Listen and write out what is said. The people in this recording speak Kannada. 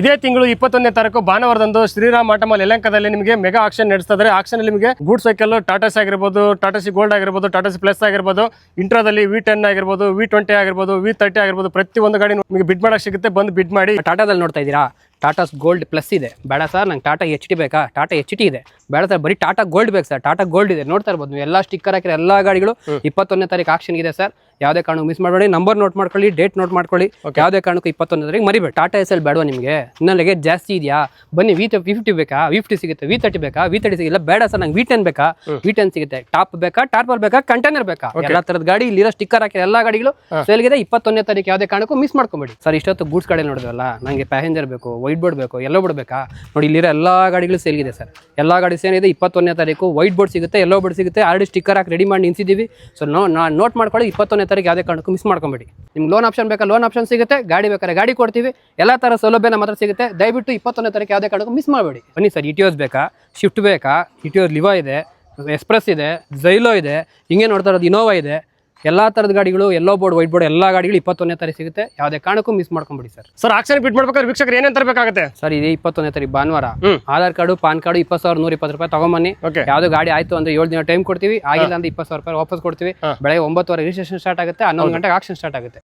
ಇದೇ ತಿಂಗಳು 21ನೇ ತಾರೀಕು ಭಾನುವಾರದಂದು ಶ್ರೀರಾಮ್ ಆಟೋಮಾಲ್ ಯಲಹಂಕದಲ್ಲಿ ನಿಮಗೆ ಮೆಗಾ ಆಕ್ಷನ್ ನಡೆಸ್ತಾ ಇದ್ದಾರೆ. ಆಕ್ಷನ್ ಅಲ್ಲಿ ನಿಮಗೆ ಗೂಡ್ ಸೈಕಲ್ ಟಾಟಾಸ್ ಆಗಿರ್ಬೋದು, ಟಾಟಾಸಿ ಗೋಲ್ಡ್ ಆಗಿರ್ಬೋದು, ಟಾಟಾಸಿ ಪ್ಲಸ್ ಆಗಿರ್ಬೋದು, ಇಂಟ್ರಾದಲ್ಲಿ V10 ಆಗಿರ್ಬೋದು, V20 ಆಗಿರ್ಬೋದು, V30 ಆಗಿರ್ಬೋದು, ಪ್ರತಿ ಒಂದು ಗಾಡಿ ನಿಮಗೆ ಬಿಡ್ ಮಾಡಕ್ಕೆ ಸಿಗುತ್ತೆ. ಬಂದು ಬಿಡ್ ಮಾಡಿ. ಟಾಟಾದಲ್ಲಿ ನೋಡ್ತಾ ಇದ್ದೀರಾ, ಟಾಟಾಸ್ ಗೋಲ್ಡ್ ಪ್ಲಸ್ ಇದೆ. ಬೇಡ ಸರ್ ನಂಗೆ ಟಾಟಾ HT ಬೇಕಾ, ಟಾಟಾ HT ಇದೆ. ಬೇಡ ಸರ್ ಬರೀ ಟಾಟಾ ಗೋಲ್ಡ್ ಬೇಕು ಸರ್, ಟಾಟಾ ಗೋಲ್ಡ್ ಇದೆ. ನೋಡ್ತಾ ಇರ್ಬೋದು ನೀವು ಎಲ್ಲ ಸ್ಟಿಕ್ಕರ್ ಹಾಕಿರೋ ಎಲ್ಲ ಗಾಡಿಗಳು 21ನೇ ತಾರೀಕು ಆಕ್ಷನ್ ಇದೆ ಸರ್. ಯಾವುದೇ ಕಾರಣಕ್ಕೂ ಮಿಸ್ ಮಾಡಬೇಡಿ. ನಂಬರ್ ನೋಟ್ ಮಾಡ್ಕೊಳ್ಳಿ, ಡೇಟ್ ನೋಟ್ ಮಾಡ್ಕೊಳ್ಳಿ. ಯಾವುದೇ ಕಾರಣಕ್ಕೂ 21ನೇ ತಾರೀಕು ಮರಿಬೇಡಿ. ಟಾಟಾ SL ಬೇಡವಾ ನಿಮಗೆ? ಇನ್ನೂ ಲಗೇಜ್ ಜಾಸ್ತಿ ಇದೆಯಾ? ಬನ್ನಿ V50 ಬೇಕಾ, V50 ಸಿಗುತ್ತೆ. V30 ಬೇಕಾ, V30 ಸಿಗಿಲ್ಲ. ಬೇಡ ಸರ್ ನಂಗೆ V10 ಬೇಕಾ, V10 ಸಿಗುತ್ತೆ. ಟಾಪ್ ಬೇಕಾ, ಟಾರ್ಪಲ್ ಬೇಕಾ, ಕಂಟೈನರ್ ಬೇಕಾ, ಎಲ್ಲ ತರದ ಗಾಡಿ ಇಲ್ಲಿರೋ ಸ್ಟಿಕ್ಕರ್ ಹಾಕಿರೋ ಎಲ್ಲ ಗಾಡಿಗಳು ಸೇಲ್ಗಿದೆ. 21ನೇ ತಾರೀಕು ಯಾವುದೇ ಕಾರಣಕ್ಕೂ ಮಿಸ್ ಮಾಡ್ಕೊಂಬೇಡಿ ಸರ್. ಇಷ್ಟೊತ್ತು ಗೂಡ್ಸ್ ಗಾಡಿ ನೋಡಿದ್ವಲ್ಲ, ನನಗೆ ಪ್ಯಾಸೆಂಜರ್ ಬೇಕು, ವೈಟ್ ಬೋರ್ಡ್ ಬೇಕು, ಎಲ್ಲೋ ಬೋರ್ಡ್ ಬೇಕಾ ನೋಡಿ, ಇಲ್ಲಿರೋ ಎಲ್ಲ ಗಾಡಿಗಳು ಸೇಲ್ಗಿದೆ ಸರ್. ಎಲ್ಲ ಗಾಡಿ ಸೇರಿದೆ. 21ನೇ ತಾರೀಕು ವೈಟ್ ಬೋರ್ಡ್ ಸಿಗುತ್ತೆ, ಎಲ್ಲೋ ಬೋರ್ಡ್ ಸಿಗುತ್ತೆ. ಆಲ್ರೆಡಿ ಸ್ಟಿಕ್ಕರ್ ಹಾಕಿ ರೆಡಿ ಮಾಡಿ ನಿಲ್ಸಿದ್ದೀವಿ. ಸೊ ನೋಟ್ ಮಾಡ್ಕೊಳ್ಳಿ. 21ನೇ ತಾರೀಕು ಯಾವುದೇ ಕಾರಣಕ್ಕೂ ಮಿಸ್ ಮಾಡ್ಕೊಂಬೇಡಿ. ನಿಮ್ಗೆ ಲೋನ್ ಆಪ್ಷನ್ ಬೇಕಾ, ಲೋನ್ ಆಪ್ಷನ್ ಸಿಗುತ್ತೆ. ಗಾಡಿ ಬೇಕಾದ್ರೆ ಗಾಡಿ ಕೊಡ್ತೀವಿ. ಎಲ್ಲ ಥರ ಸೌಲಭ್ಯ ನಮ್ಮ ಹತ್ರ ಸಿಗುತ್ತೆ. ದಯವಿಟ್ಟು 21ನೇ ತಾರೀಕು ಯಾವುದೇ ಕಾರಣಕ್ಕೂ ಮಿಸ್ ಮಾಡಬೇಡಿ. ಬನ್ನಿ ಸರ್. ಇಟಿಯೋಸ್ ಬೇಕಾ, ಶಿಫ್ಟ್ ಬೇಕಾ, ಇಟಿಯೋಸ್ ಲಿವಾ ಇದೆ, ಎಕ್ಸ್ಪ್ರೆಸ್ ಇದೆ, ಝೈಲೋ ಇದೆ, ಹಿಂಗೆ ನೋಡ್ತಾ ಇರೋದು ಇನೋವಾ ಇದೆ. ಎಲ್ಲ ಥರದ ಗಾಡಿಗಳು, ಎಲ್ಲೋ ಬೋರ್ಡ್, ವೈಟ್ ಬೋರ್ಡ್ ಎಲ್ಲ ಗಾಡಿಗಳು 21ನೇ ತಾರೀಕು ಸಿಗುತ್ತೆ. ಯಾವುದೇ ಕಾರಣಕ್ಕೂ ಮಿಸ್ ಮಾಡ್ಕೊಂಬಿಡಿ ಸರ್. ಸರ್ ಆಕ್ಷನ್ ಬಿಡ್ ಮಾಡ್ಬೇಕಾದ್ರೆ ವೀಕ್ಷಕರು ಏನೇನು ತರಬೇಕಾಗುತ್ತೆ ಸರ್? ಇದೆ 21ನೇ ತಾರೀಕು ಭಾನುವಾರ. ಆಧಾರ್ ಕಾರ್ಡು, ಪಾನ್ ಕಾರ್ಡು 20,120 ರೂಪಾಯಿ ತಗೊಂಬನ್ನಿ. ಯಾವ್ದು ಗಾಡಿ ಆಯ್ತು ಅಂದ್ರೆ 7 ದಿನ ಟೈಮ್ ಕೊಡ್ತೀವಿ. ಆಗಿಲ್ಲ ಅಂದ್ರೆ 20,000 ರೂಪಾಯಿ ವಾಪಸ್ ಕೊಡ್ತೀವಿ. ಬೆಳಗ್ಗೆ 9:00 ರಿಜಿಸ್ಟ್ರೇಷನ್ ಸ್ಟಾರ್ಟ್ ಆಗುತ್ತೆ. 11 ಗಂಟೆಗೆ ಆಕ್ಷನ್ ಸ್ಟಾರ್ಟ್ ಆಗುತ್ತೆ.